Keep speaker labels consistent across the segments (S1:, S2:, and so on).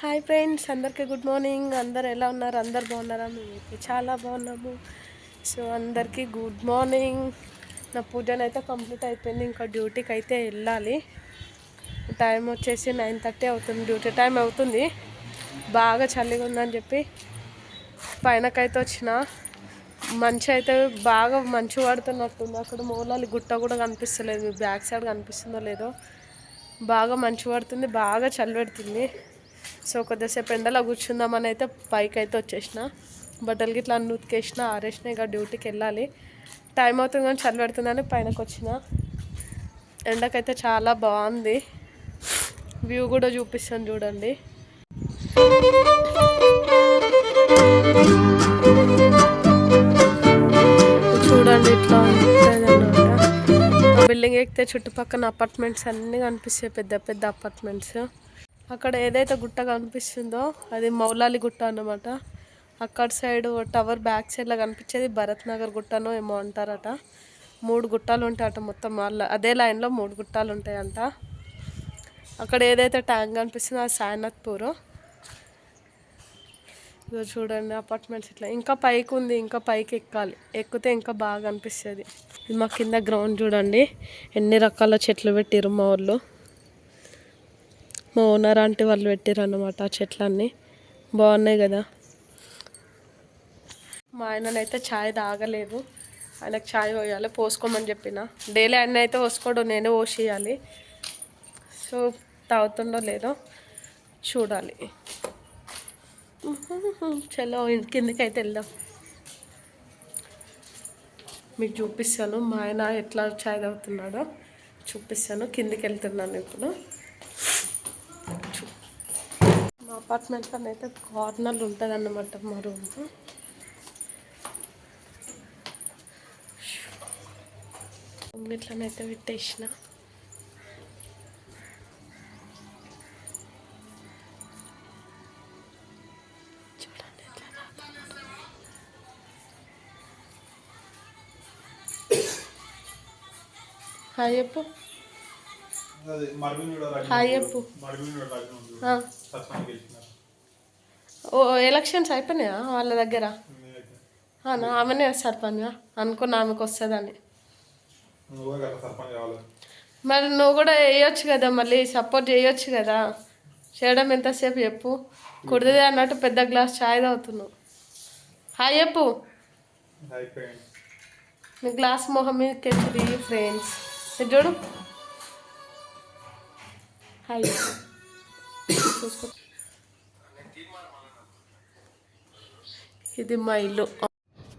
S1: Hi friends, అందరికీ good morning. అందరు ఎలా ఉన్నారు? అందరు బాగున్నారా? మేమైతే చాలా బాగున్నాము. సో అందరికీ గుడ్ మార్నింగ్. నా పూజన అయితే కంప్లీట్ అయిపోయింది. ఇంకా డ్యూటీకి అయితే వెళ్ళాలి. టైం వచ్చేసి 9:30 అవుతుంది. డ్యూటీ టైం అవుతుంది. బాగా చలిగా ఉందని చెప్పి పైనకైతే వచ్చిన. మంచి అయితే బాగా మంచు పడుతున్నట్టుంది. అక్కడ మూలాలి గుట్ట కూడా కనిపిస్తలేదు. మీ బ్యాక్ సైడ్ కనిపిస్తుందో లేదో. బాగా మంచు పడుతుంది, బాగా చలి పెడుతుంది. సో కొద్దిసేపు ఎండలో కూర్చుందామని అయితే పైకి అయితే వచ్చేసిన. బట్టలు గిట్లా అన్ని ఉతికేసిన, ఆరేసిన. ఇక డ్యూటీకి వెళ్ళాలి. టైం అవుతుంది కానీ చలి పెడుతుందని పైనకి వచ్చిన. ఎండకైతే చాలా బాగుంది. వ్యూ కూడా చూపిస్తాను చూడండి. చూడండి ఇట్లా ఉంటుంది అన్నమాట. బిల్డింగ్ ఎక్కితే చుట్టుపక్కల అపార్ట్మెంట్స్ అన్నీ కనిపిస్తాయి, పెద్ద పెద్ద అపార్ట్మెంట్స్. అక్కడ ఏదైతే గుట్ట కనిపిస్తుందో అది మౌలాలి గుట్ట అన్నమాట. అక్కడ సైడ్ టవర్ బ్యాక్ సైడ్లో కనిపించేది భరత్ నగర్ గుట్టనో ఏమో అంటారట. 3 గుట్టాలు ఉంటాయట మొత్తం. అదే లైన్లో 3 గుట్టాలు ఉంటాయంట. అక్కడ ఏదైతే ట్యాంక్ కనిపిస్తుందో అది సాయనత్పూర్. ఇక చూడండి అపార్ట్మెంట్స్ ఇట్లా. ఇంకా పైకి ఉంది, ఇంకా పైకి ఎక్కాలి. ఎక్కితే ఇంకా బాగా అనిపిస్తుంది. ఇది మా కింద గ్రౌండ్ చూడండి. ఎన్ని రకాల చెట్లు పెట్టిరు మా వాళ్ళు. మా ఓనర్ ఆంటీ వాళ్ళు పెట్టారు అన్నమాట ఆ చెట్లన్నీ. బాగున్నాయి కదా. మా ఆయననైతే ఛాయ్ తాగలేదు. ఆయనకు ఛాయ్ పోయాలి, పోసుకోమని చెప్పిన. డైలీ ఆయన అయితే పోసుకోడు, నేనే పోసేయాలి. సో తాగుతుండో లేదో చూడాలి. చలో కిందకి అయితే వెళ్దాం. మీకు చూపిస్తాను మా ఆయన ఎట్లా ఛాయ్ తాగుతున్నాడో చూపిస్తాను. కిందికి వెళ్తున్నాను ఇప్పుడు. మా అపార్ట్మెంట్లో అయితే కార్నర్లు ఉంటుంది అన్నమాట మా రూమ్. ఇట్లనైతే పెట్టేసిన. చూడండి ఎట్లా హాయ్ చెప్పు. హాయ్ చెప్పు. ఓ ఎలక్షన్స్ అయిపోయినాయా వాళ్ళ దగ్గర? ఆమెనే సర్పంచ్ అనుకున్నా, ఆమెకు వస్తుందని. మరి నువ్వు కూడా వేయొచ్చు కదా, మళ్ళీ సపోర్ట్ చేయొచ్చు కదా. చేయడం ఎంతసేపు చెప్పు. కుడిదే అన్నట్టు పెద్ద గ్లాస్ ఛాయ్ తాగుతున్నావు. హాయ్ చెప్పు. నీ గ్లాస్ మొహం మీద తెచ్చి ఫ్రెండ్స్ చూడు. హాయ్ చూసుకో. ఇది మా ఇల్లు.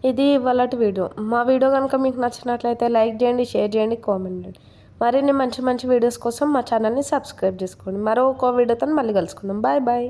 S1: ఇది ఇవాళటి వీడియో. మా వీడియో కనుక మీకు నచ్చినట్లయితే లైక్ చేయండి, షేర్ చేయండి, కామెంట్ చేయండి. మరిన్ని మంచి మంచి వీడియోస్ కోసం మా ఛానల్ని సబ్స్క్రైబ్ చేసుకోండి. మరో వీడియోతో మళ్ళీ కలుసుకుందాం. Bye bye.